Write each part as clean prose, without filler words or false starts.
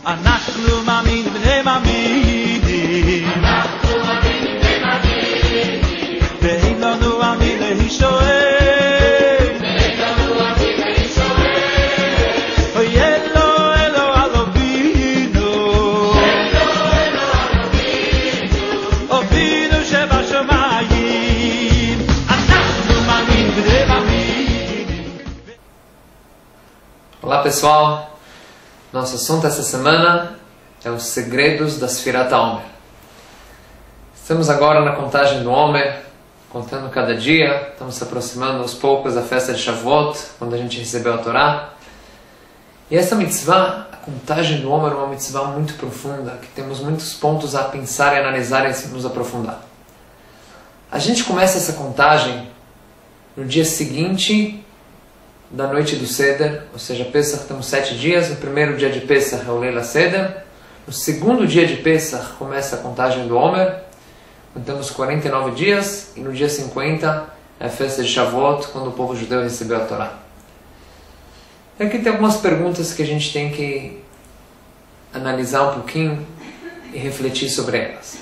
אנחנו מאמינים בני מאמינים ואין לנו עמי להישואל אוי אלו אלו אלובינו אבינו שבשמיים אנחנו מאמינים בני מאמינים. Olá pessoal, nosso assunto essa semana é os segredos da Sfirat HaOmer. Estamos agora na contagem do Homer, contando cada dia, estamos se aproximando aos poucos da festa de Shavuot, quando a gente recebeu a Torá. E essa mitzvah, a contagem do Homer, é uma mitzvah muito profunda, que temos muitos pontos a pensar e analisar e nos aprofundar. A gente começa essa contagem no dia seguinte da noite do Seder, ou seja, Pesach temos 7 dias, no primeiro dia de Pesach é o Leila Seder, no segundo dia de Pesach começa a contagem do Homer, contamos 49 dias, e no dia 50 é a festa de Shavuot, quando o povo judeu recebeu a Torá. E aqui tem algumas perguntas que a gente tem que analisar um pouquinho e refletir sobre elas.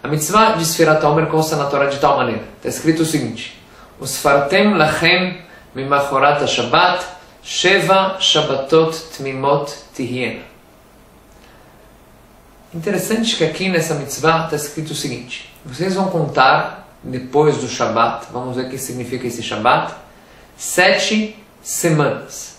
A mitzvah de Sfirat HaOmer consta na Torá de tal maneira, está escrito o seguinte: Usfartem lachem Mimachorat HaShabbat, Sheva Shabbatot Tmimot Tihiena. Interessante que aqui nessa mitzvah está escrito o seguinte: vocês vão contar depois do Shabbat, vamos ver o que significa esse Shabbat, 7 semanas.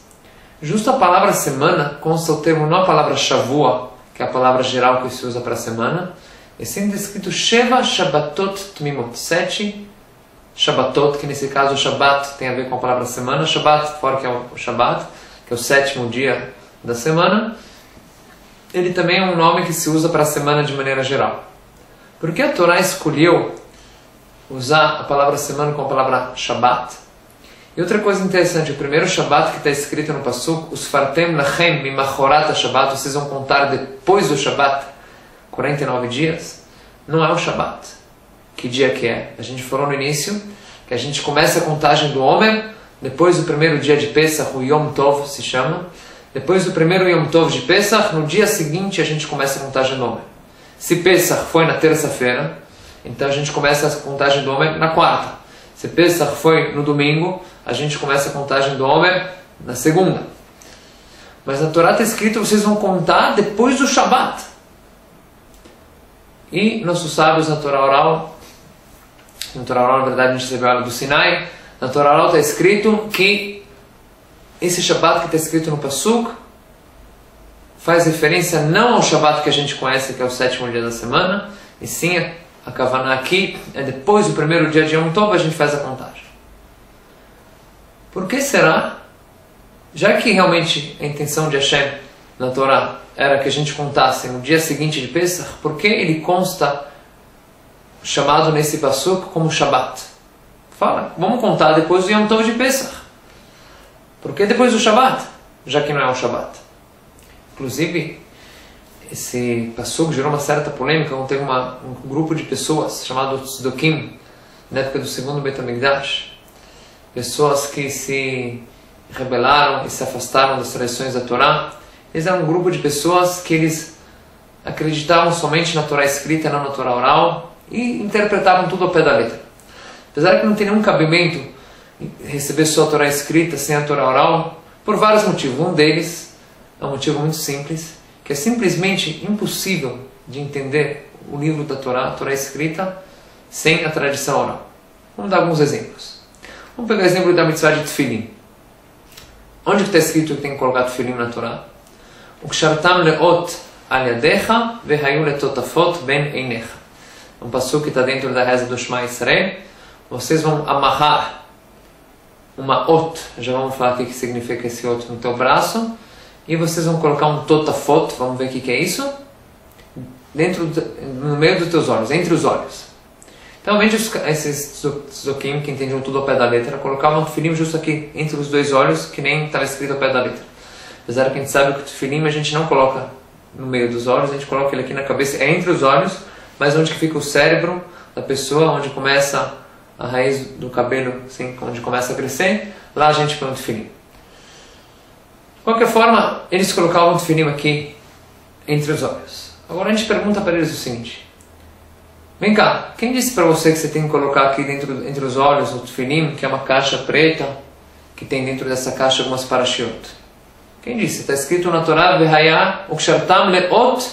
Justo a palavra semana consta o termo, não a palavra Shavua, que é a palavra geral que se usa para semana, é sempre escrito Sheva Shabbatot Tmimot, 7 Shabbatot, que nesse caso o Shabbat tem a ver com a palavra semana. Shabbat, fora que é o Shabbat, que é o 7º dia da semana, ele também é um nome que se usa para a semana de maneira geral. Por que a Torá escolheu usar a palavra semana com a palavra Shabbat? E outra coisa interessante, o primeiro Shabbat que está escrito no Pasuk, Usfartem lachem mimachorat HaShabbat, vocês vão contar depois do Shabbat 49 dias, não é o Shabbat. Que dia que é? A gente falou no início que a gente começa a contagem do Homer, depois do primeiro dia de Pesach, o Yom Tov se chama, depois do primeiro Yom Tov de Pesach, no dia seguinte a gente começa a contagem do Homer. Se Pesach foi na terça-feira, então a gente começa a contagem do Homer na quarta. Se Pesach foi no domingo, a gente começa a contagem do Homer na segunda. Mas na Torá está escrito, vocês vão contar depois do Shabbat. E nossos sábios na Torá oral, na Torá oral, na verdade, a gente recebeu ela do Sinai, na Torá oral está escrito que esse Shabbat que está escrito no Pasuk faz referência não ao Shabbat que a gente conhece, que é o 7º dia da semana, e sim a Kavaná aqui é depois do primeiro dia de Yom Tov a gente faz a contagem. Por que será? Já que realmente a intenção de Hashem na Torá era que a gente contasse no dia seguinte de Pesach, por que ele consta chamado nesse Pasuk como Shabbat? Fala, vamos contar depois do Yom Tov de Pesach. Por que depois do Shabbat? Já que não é o Shabbat. Inclusive, esse Pasuk gerou uma certa polêmica, quando teve um grupo de pessoas chamado Tzdokim, na época do segundo Beit HaMikdash, pessoas que se rebelaram e se afastaram das tradições da Torá. Eles eram um grupo de pessoas que eles acreditavam somente na Torá escrita, não na Torá oral, e interpretavam tudo ao pé da letra. Apesar que não tem nenhum cabimento receber só a Torá escrita sem a Torá oral, por vários motivos. Um deles é um motivo muito simples, que é simplesmente impossível de entender o livro da Torá, a Torá escrita, sem a tradição oral. Vamos dar alguns exemplos. Vamos pegar o exemplo da mitzvah de Tefilin. Onde está escrito que tem que colocar Tefilin na Torá? Ukshartam leot al yadecha vehayu letotafot ben einecha. Um passuco que está dentro da reza do Shema Israel. Vocês vão amarrar uma ot, já vamos falar aqui o que significa esse ot, no teu braço, e vocês vão colocar um totafot, vamos ver o que é isso, no meio dos teus olhos, entre os olhos. Então, veja esses tzdokim que entendiam tudo ao pé da letra, colocavam o tefilim justo aqui, entre os dois olhos, que nem estava escrito ao pé da letra. Apesar que a gente sabe que o tefilim a gente não coloca no meio dos olhos, a gente coloca ele aqui na cabeça, é entre os olhos, mas onde que fica o cérebro da pessoa, onde começa a raiz do cabelo, assim, onde começa a crescer, lá a gente põe o tefilim. De qualquer forma, eles colocavam o tefilim aqui entre os olhos. Agora a gente pergunta para eles o seguinte: vem cá, quem disse para você que você tem que colocar aqui dentro entre os olhos o tefilim, que é uma caixa preta, que tem dentro dessa caixa algumas parashiot? Quem disse? Está escrito na Torá: Vehaya ukshartam leot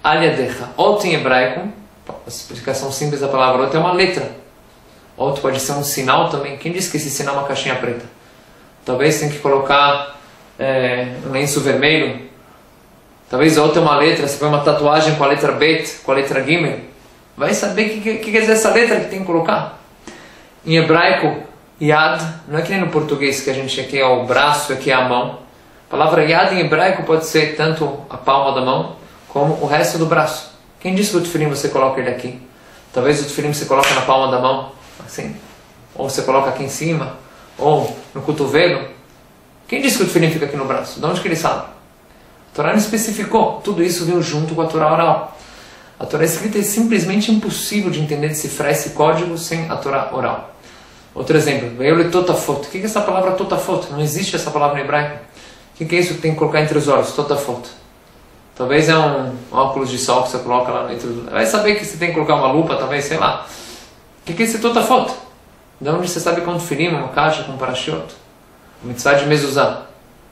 al yadecha. Ot em hebraico, a explicação simples da palavra ot é uma letra. Ot pode ser um sinal também. Quem disse que esse sinal é uma caixinha preta? Talvez tem que colocar um lenço vermelho. Talvez ot é uma letra, você põe uma tatuagem com a letra Bet, com a letra Gimel. Vai saber o que quer dizer essa letra que tem que colocar. Em hebraico, Yad, não é que nem no português que a gente aqui é o braço e aqui é a mão. A palavra Yad em hebraico pode ser tanto a palma da mão como o resto do braço. Quem disse que o tefilim você coloca ele aqui? Talvez o tefilim você coloca na palma da mão, assim. Ou você coloca aqui em cima, ou no cotovelo. Quem disse que o tefilim fica aqui no braço? De onde que ele sabe? A Torá não especificou. Tudo isso veio junto com a Torá oral. A Torá escrita é simplesmente impossível de entender, decifrar esse código sem a Torá oral. Outro exemplo, veio le totafot. O que é essa palavra totafot? Não existe essa palavra em hebraico. O que é isso que tem que colocar entre os olhos? Totafot. Talvez é um óculos de sol que você coloca lá entre os olhos. Vai saber que você tem que colocar uma lupa, talvez, sei lá. O que é esse totafot? De onde você sabe quanto ferim, uma caixa com parashiot? O mitzvah de mezuzah.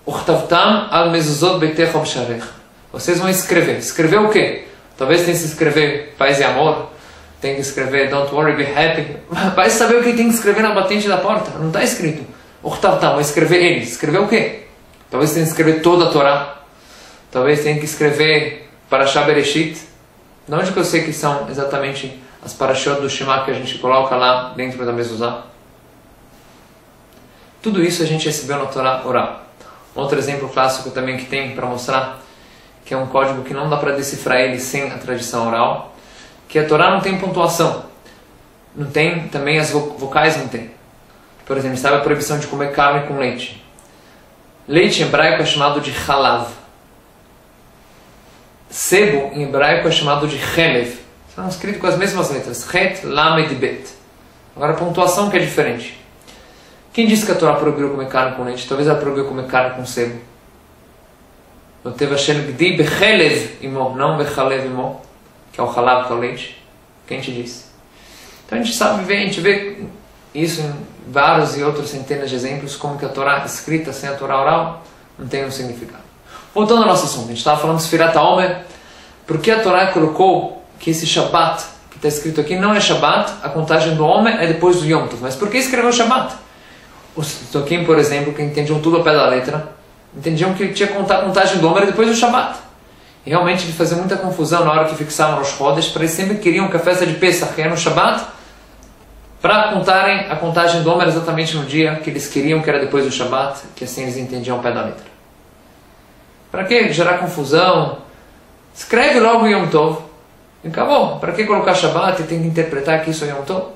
Urtavtam al mezuzot beitecha b'sharech. Vocês vão escrever. Escrever o quê? Talvez tenha que escrever paz e amor. Tem que escrever don't worry, be happy. Vai saber o que tem que escrever na batente da porta. Não está escrito. Urtavtam, vai escrever ele. Escrever o quê? Talvez tenha que escrever toda a Torá. Talvez tenha que escrever Parashá Bereshit. De onde que eu sei que são exatamente as parashot do Shema que a gente coloca lá dentro da mezuzá? Tudo isso a gente recebeu na Torá oral. Outro exemplo clássico também que tem para mostrar que é um código que não dá para decifrar ele sem a tradição oral, que a Torá não tem pontuação. Não tem, também as vocais não tem. Por exemplo, sabe a proibição de comer carne com leite. Leite em hebraico é chamado de halav. Sebo em hebraico é chamado de chelev. São escritos com as mesmas letras. Het, lamed, bet. Agora a pontuação que é diferente. Quem disse que a Torá proibiu comer carne com leite? Talvez ela proibiu comer carne com sebo. Não teve Hashem gdi bechelev imo, não bechalev imo, que é o halav, que é o leite. Quem te disse? Então a gente sabe, a gente vê isso em vários e outros centenas de exemplos, como que a Torá escrita sem a Torá oral não tem um significado. Voltando ao nosso assunto, a gente estava falando de Sfirat HaOmer, porque a Torá colocou que esse Shabbat, que está escrito aqui, não é Shabbat, a contagem do Omer é depois do Yom Tov. Mas por que escreveu Shabbat? Os Toquim, por exemplo, que entendiam tudo ao pé da letra, entendiam que tinha que contar a contagem do Omer depois do Shabbat. E realmente ele fazia muita confusão na hora que fixavam os Rodes, para eles sempre queriam que a festa de Pesach, que era no Shabbat, para contarem a contagem do Omer exatamente no dia que eles queriam, que era depois do Shabbat, que assim eles entendiam ao pé da letra. Para que gerar confusão? Escreve logo Yom Tov e acabou. Para que colocar Shabbat e tem que interpretar que isso é Yom Tov?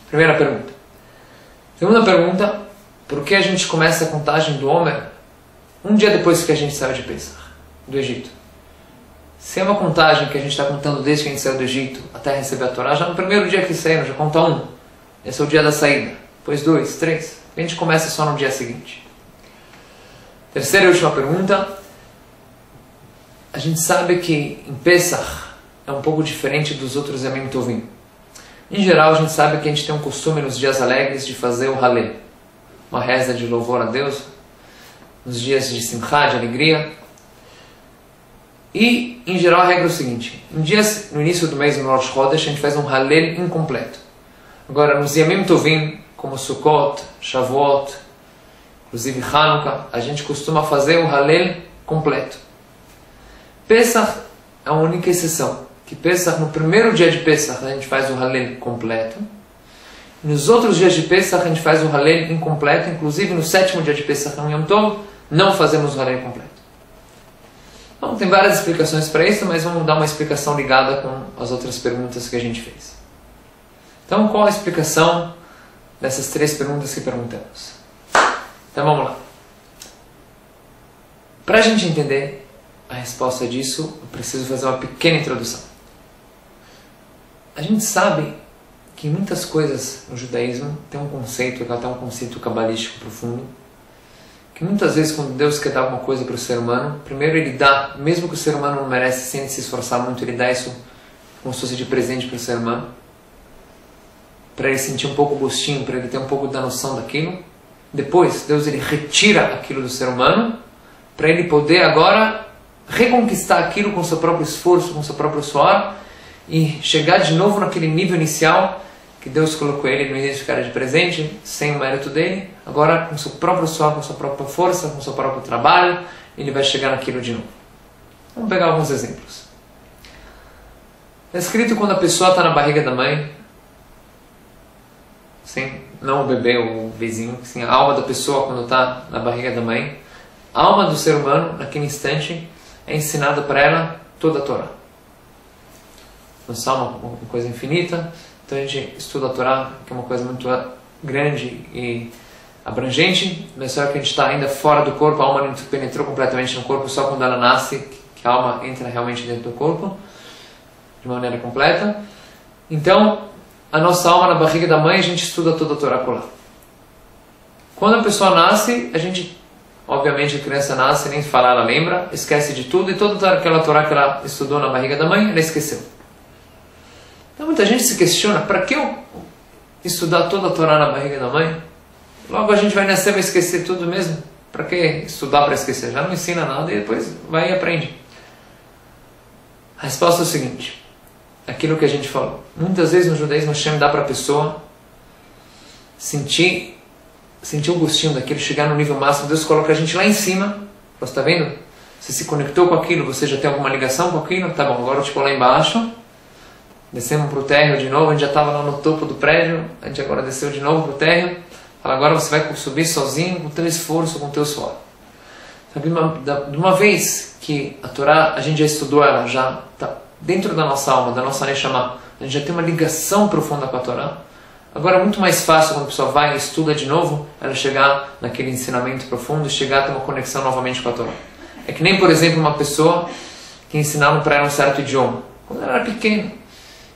Primeira pergunta. Segunda pergunta, por que a gente começa a contagem do Omer um dia depois que a gente saiu de Pesach, do Egito? Se é uma contagem que a gente está contando desde que a gente saiu do Egito até receber a Torá, já no primeiro dia que saímos, já conta um. Esse é o dia da saída. Depois 2, 3. A gente começa só no dia seguinte. Terceira e última pergunta. A gente sabe que em Pesach é um pouco diferente dos outros Yamim Tovim. Em geral, a gente sabe que a gente tem um costume nos dias alegres de fazer o Halel, uma reza de louvor a Deus, nos dias de Simchá, de alegria. E, em geral, a regra é o seguinte: no início do mês, no Rosh Chodesh, a gente faz um Halel incompleto. Agora, nos Yamim Tovim, como Sukkot, Shavuot, inclusive Hanukkah, a gente costuma fazer o Halel completo. Pesach é a única exceção. Que Pesach, no primeiro dia de Pesach, a gente faz o Halel completo. Nos outros dias de Pesach, a gente faz o Halel incompleto. Inclusive, no sétimo dia de Pesach, no Yom Tov, não fazemos o Halel completo. Então, tem várias explicações para isso, mas vamos dar uma explicação ligada com as outras perguntas que a gente fez. Então, qual a explicação dessas 3 perguntas que perguntamos? Então, vamos lá. Para a gente entender a resposta disso, eu preciso fazer uma pequena introdução. A gente sabe que muitas coisas no judaísmo tem um conceito, até um conceito cabalístico profundo, que muitas vezes quando Deus quer dar alguma coisa para o ser humano, primeiro Ele dá, mesmo que o ser humano não merece, sem se esforçar muito, Ele dá isso como se fosse de presente para o ser humano, para ele sentir um pouco o gostinho, para ele ter um pouco da noção daquilo. Depois, Deus Ele retira aquilo do ser humano, para ele poder agora reconquistar aquilo com seu próprio esforço, com seu próprio suor, e chegar de novo naquele nível inicial que Deus colocou ele no início, que era de presente, sem o mérito dele. Agora, com seu próprio suor, com sua própria força, com seu próprio trabalho, ele vai chegar naquilo de novo. Vamos pegar alguns exemplos. É escrito quando a pessoa está na barriga da mãe, sim, não o bebê ou o vizinho, sim, a alma da pessoa quando está na barriga da mãe, a alma do ser humano, naquele instante, é ensinada para ela toda a Torá. Nossa alma é uma coisa infinita, então a gente estuda a Torá, que é uma coisa muito grande e abrangente, mas só que a gente está ainda fora do corpo, a alma não penetrou completamente no corpo, só quando ela nasce, que a alma entra realmente dentro do corpo, de maneira completa. Então, a nossa alma na barriga da mãe, a gente estuda toda a Torá por lá. Quando a pessoa nasce, a gente, obviamente a criança nasce, nem falar ela lembra, esquece de tudo, e toda aquela Torá que ela estudou na barriga da mãe, ela esqueceu. Então muita gente se questiona, para que eu estudar toda a Torá na barriga da mãe? Logo a gente vai nascer e vai esquecer tudo mesmo. Para que estudar para esquecer? Já não ensina nada e depois vai e aprende. A resposta é o seguinte, aquilo que a gente falou. Muitas vezes no judaísmo Hashem dá para a pessoa sentir o gostinho daquilo, chegar no nível máximo. Deus coloca a gente lá em cima. Você está vendo? Você se conectou com aquilo, você já tem alguma ligação com aquilo? Tá bom, agora eu te pôr lá embaixo. Descemos para o térreo de novo, a gente já estava lá no topo do prédio, a gente agora desceu de novo para o térreo. Fala, agora você vai subir sozinho, com o teu esforço, com o teu suor. Sabe, de uma vez que a Torá, a gente já estudou ela, já está dentro da nossa alma, da nossa Neshama, a gente já tem uma ligação profunda com a Torá. Agora é muito mais fácil quando a pessoa vai e estuda de novo, ela chegar naquele ensinamento profundo e chegar a ter uma conexão novamente com a Torá. É que nem, por exemplo, uma pessoa que ensinaram para ela um certo idioma, quando ela era pequena.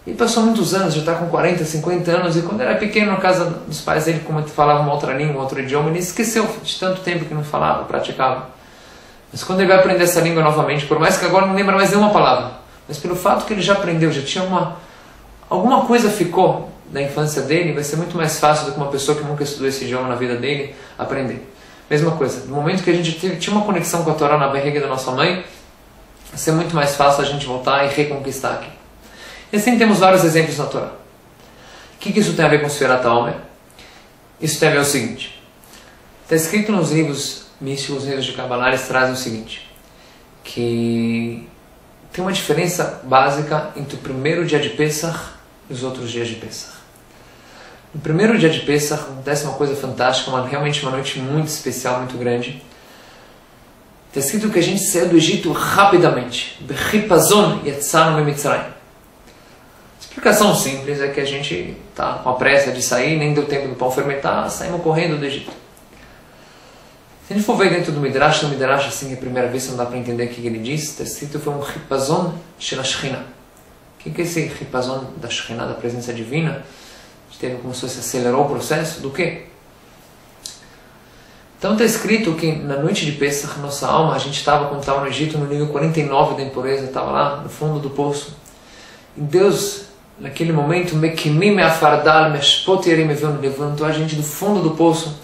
E passou muitos anos, já está com 40, 50 anos, e quando era pequeno, na casa dos pais dele, como ele falava uma outra língua, outro idioma, ele esqueceu de tanto tempo que não falava, praticava. Mas quando ele vai aprender essa língua novamente, por mais que agora não lembra mais nenhuma palavra, mas pelo fato que ele já aprendeu, já tinha alguma coisa ficou da infância dele, vai ser muito mais fácil do que uma pessoa que nunca estudou esse idioma na vida dele aprender. Mesma coisa, no momento que a gente tinha uma conexão com a Torá na barriga da nossa mãe, vai ser muito mais fácil a gente voltar e reconquistar aqui. E assim temos vários exemplos na Torá. O que isso tem a ver com Sfirat HaOmer? Isso tem a ver o seguinte. Está escrito nos livros místicos, nos livros de Kabbalah, eles trazem o seguinte. Que tem uma diferença básica entre o primeiro dia de Pesach e os outros dias de Pesach. No primeiro dia de Pesach acontece uma coisa fantástica, realmente uma noite muito especial, muito grande. Está escrito que a gente saiu do Egito rapidamente. Bechipazon yatzanu mimitzrayim. A explicação simples é que a gente está com a pressa de sair, nem deu tempo do pão fermentar, saímos correndo do Egito. Se a gente for ver dentro do Midrash, assim, a primeira vez não dá para entender o que ele diz, está escrito que foi um Chipazon shel Shechina. O que é esse Chipazon da Shechina, da presença divina? Teve como se fosse acelerou o processo do quê? Então está escrito que na noite de Pesach, nossa alma, a gente estava, quando estava no Egito, no nível 49 da impureza, estava lá no fundo do poço. E Deus, naquele momento, levantou a gente do fundo do poço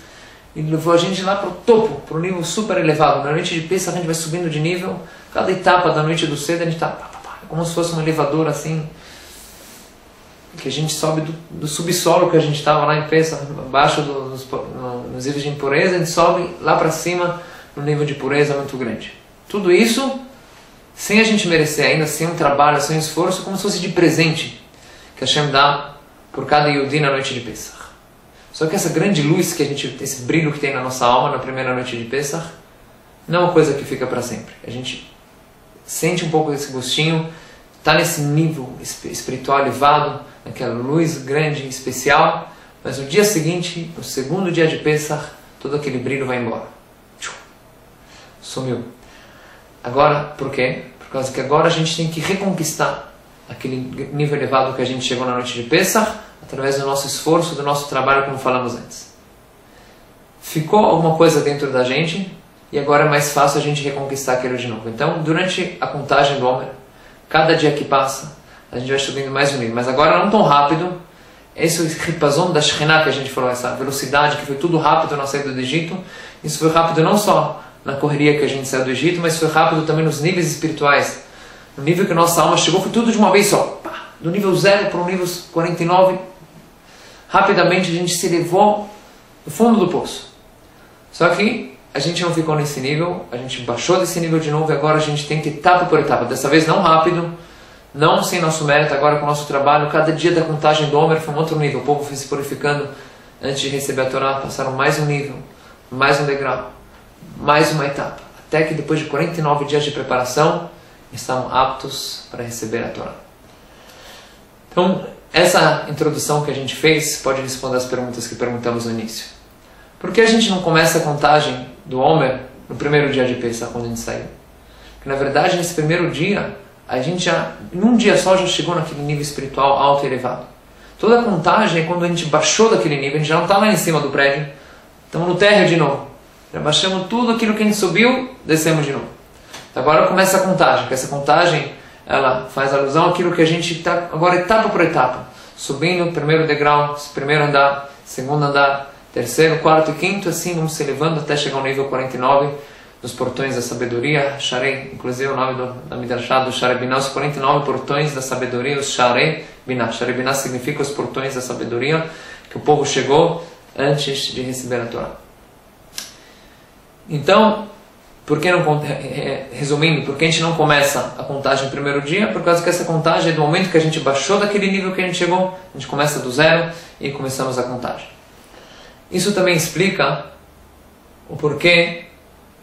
e levou a gente lá para o topo, para o nível super elevado. Na noite de Pesach a gente vai subindo de nível, cada etapa da noite do cedo a gente está como se fosse um elevador assim, que a gente sobe do subsolo que a gente estava lá em Pesach, abaixo nos níveis de impureza, a gente sobe lá para cima no nível de pureza muito grande. Tudo isso sem a gente merecer ainda, sem um trabalho, sem um esforço, como se fosse de presente que Hashem dá por cada Yehudi na noite de Pesach. Só que essa grande luz que a gente, esse brilho que tem na nossa alma na primeira noite de Pesach, não é uma coisa que fica para sempre. A gente sente um pouco desse gostinho, está nesse nível espiritual elevado, naquela luz grande e especial, mas no dia seguinte, no segundo dia de Pesach, todo aquele brilho vai embora. Sumiu. Agora, por quê? Por causa que agora a gente tem que reconquistar aquele nível elevado que a gente chegou na noite de Pesach, através do nosso esforço, do nosso trabalho, como falamos antes. ficou alguma coisa dentro da gente e agora é mais fácil a gente reconquistar aquilo de novo. Então, durante a contagem do Omer, cada dia que passa, a gente vai subindo mais um nível. Mas agora não tão rápido. Esse ripazon da Shekhinah que a gente falou, essa velocidade que foi tudo rápido na saída do Egito, isso foi rápido não só na correria que a gente saiu do Egito, mas foi rápido também nos níveis espirituais. No nível que a nossa alma chegou, foi tudo de uma vez só. Pá, do nível 0 para o nível 49, rapidamente a gente se elevou no fundo do poço. Só que a gente não ficou nesse nível, a gente baixou desse nível de novo e agora a gente tem que etapa por etapa. Dessa vez não rápido, não sem nosso mérito, agora com o nosso trabalho. Cada dia da contagem do Omer foi um outro nível. O povo foi se purificando antes de receber a Torá, passaram mais um nível, mais um degrau, mais uma etapa. Até que depois de 49 dias de preparação, estavam aptos para receber a Torá. Então, essa introdução que a gente fez pode responder as perguntas que perguntamos no início. Por que a gente não começa a contagem do Omer no primeiro dia de Pesach, quando a gente saiu? Porque na verdade, nesse primeiro dia, a gente já, em um dia só, já chegou naquele nível espiritual alto e elevado. Toda a contagem é quando a gente baixou daquele nível, a gente já não está lá em cima do prédio, estamos no térreo de novo. Já baixamos tudo aquilo que a gente subiu, descemos de novo. Agora começa a contagem, que essa contagem ela faz alusão àquilo que a gente está agora etapa por etapa, subindo, primeiro degrau, primeiro andar, segundo andar, terceiro, quarto e quinto, assim vamos se elevando até chegar ao nível 49 dos portões da sabedoria, Sharei, inclusive o nome da Midrashá do Sharei Binah, os 49 portões da sabedoria, os Sharei Binah. Sharei Binah significa os portões da sabedoria, que o povo chegou antes de receber a Torá. Então, por que não, resumindo, por que a gente não começa a contagem no primeiro dia? Por causa que essa contagem é do momento que a gente baixou daquele nível que a gente chegou, a gente começa do zero e começamos a contagem. Isso também explica o porquê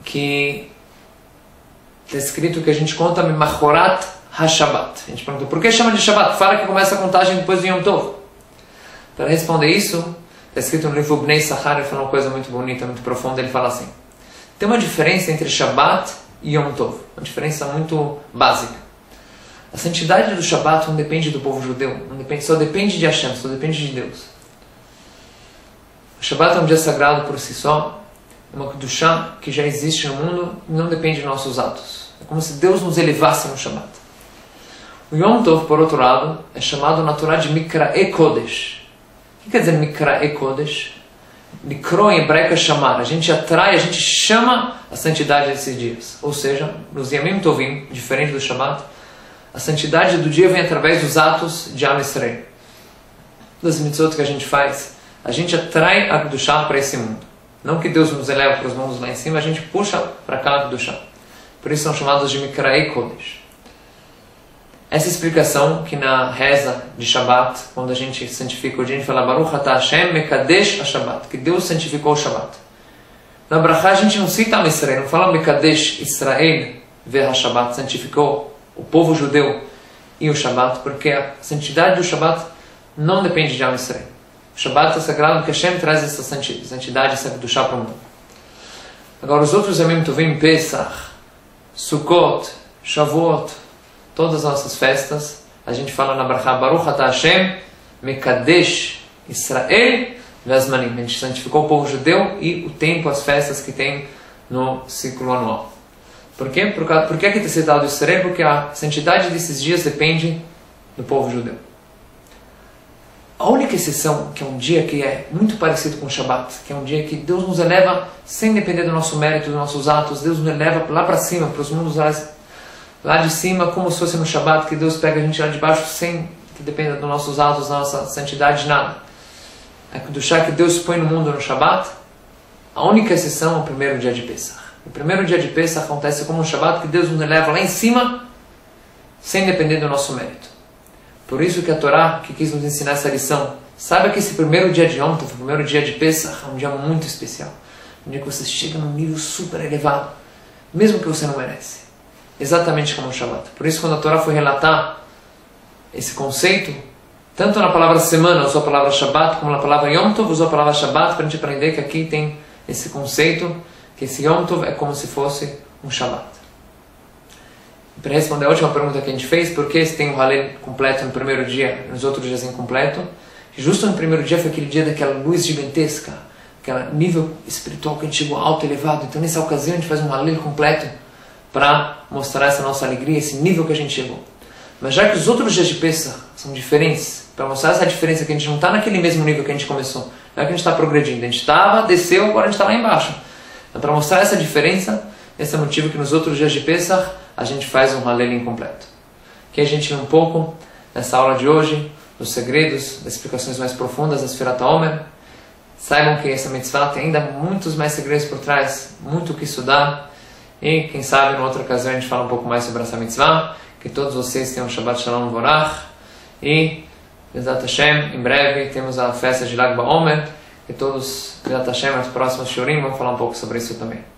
que está escrito que a gente conta Machorat HaShabbat. A gente pergunta, por que chama de Shabbat? Fala que começa a contagem depois do Yom Tov. Para responder isso, está escrito no livro Bnei Sachar, ele fala uma coisa muito bonita, muito profunda, ele fala assim, tem uma diferença entre Shabbat e Yom Tov, uma diferença muito básica. A santidade do Shabbat não depende do povo judeu, só depende de Hashem, só depende de Deus. O Shabbat é um dia sagrado por si só, é uma Kedushá que já existe no mundo e não depende de nossos atos. É como se Deus nos elevasse no Shabbat. O Yom Tov, por outro lado, é chamado na Torá de Mikra'e Kodesh. O que quer dizer Mikra'e Kodesh? Mikro em hebraico é chamar. A gente atrai, a gente chama a santidade desses dias. Ou seja, nos Yamim Tovim, diferente do Shabbat, a santidade do dia vem através dos atos de Am Yisrael. Das mitzvot que a gente faz, a gente atrai a Kedushá para esse mundo. Não que Deus nos eleva para os mundos lá em cima, a gente puxa para cá a Kedushá. Por isso são chamados de Mikra'e Kodesh. Essa explicação que na reza de Shabbat, quando a gente santifica o dia, a gente fala Baruch Atah Hashem Mekadesh HaShabbat, que Deus santificou o Shabbat. Na Brachá a gente não cita Am Yisrael, não fala Mekadesh Israel Ve HaShabbat, santificou o povo judeu e o Shabbat, porque a santidade do Shabbat não depende de Am Yisrael. O Shabbat é sagrado porque Hashem traz essa santidade, essa Kedushá para o mundo. Agora os outros Yamim Tovim, Pesach, Sukkot, Shavuot, todas as nossas festas, a gente fala na Brachá Baruch Atah Hashem Mekadesh Israel Ve'azmanim. A gente santificou o povo judeu e o tempo, as festas que tem no ciclo anual. Por quê? Por que está citado Israel? Porque a santidade desses dias depende do povo judeu. A única exceção, que é um dia que é muito parecido com o Shabbat, que é um dia que Deus nos eleva sem depender do nosso mérito, dos nossos atos, Deus nos eleva lá para cima, para os mundos lá de cima, como se fosse no Shabbat, que Deus pega a gente lá de baixo sem que dependa dos nossos atos, da nossa santidade, nada. A Kedushá que Deus põe no mundo no Shabbat, a única exceção é o primeiro dia de Pesach. O primeiro dia de Pesach acontece como um Shabbat, que Deus nos eleva lá em cima, sem depender do nosso mérito. Por isso que a Torá, que quis nos ensinar essa lição, saiba que esse primeiro dia de Yom Tov, o primeiro dia de Pesach, é um dia muito especial. Um dia que você chega num nível super elevado, mesmo que você não merece. Exatamente como o Shabbat. Por isso, quando a Torá foi relatar esse conceito, tanto na palavra semana usou a palavra Shabbat, como na palavra Yom Tov usou a palavra Shabbat, para a gente aprender que aqui tem esse conceito, que esse Yom Tov é como se fosse um Shabbat. Para responder a última pergunta que a gente fez, por que se tem um Halel completo no primeiro dia, nos outros dias incompleto? Justo no primeiro dia foi aquele dia daquela luz gigantesca, aquele nível espiritual que a gente chegou alto, elevado. Então nessa ocasião a gente faz um Halel completo para mostrar essa nossa alegria, esse nível que a gente chegou. Mas já que os outros dias de Pesach são diferentes, para mostrar essa diferença que a gente não está naquele mesmo nível que a gente começou, não é que a gente está progredindo, a gente estava, desceu, agora a gente está lá embaixo. Então para mostrar essa diferença, esse é o motivo que nos outros dias de Pesach a gente faz um Halel incompleto. Que a gente vê um pouco nessa aula de hoje, dos segredos, das explicações mais profundas da Sfirat HaOmer. Saibam que essa mitzvah tem ainda muitos mais segredos por trás, muito o que estudar. E quem sabe, em outra ocasião, a gente fala um pouco mais sobre essa mitzvah. Que todos vocês tenham um Shabbat Shalom Vorach. E, Bezat Hashem, em breve temos a festa de Lag BaOmer. E todos, Bezat Hashem, nos próximos Shurim, vamos falar um pouco sobre isso também.